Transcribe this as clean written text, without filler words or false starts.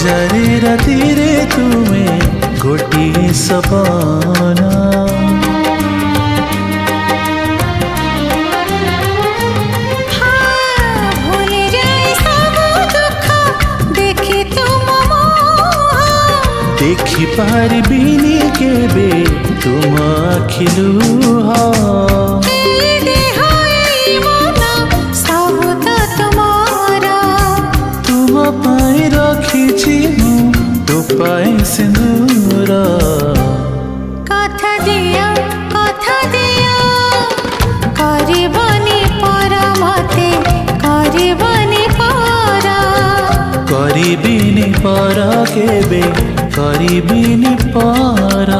हजारे राति रे तुमे गोटिए सपना देखि पारिबिनी केबे तुम आखिलुह तुम पाई रखिछि मु तो पाई सिंदूर कथा दिया करबनी पर मते करबनी पर करिबिनी पर केबे करिबिनी पर।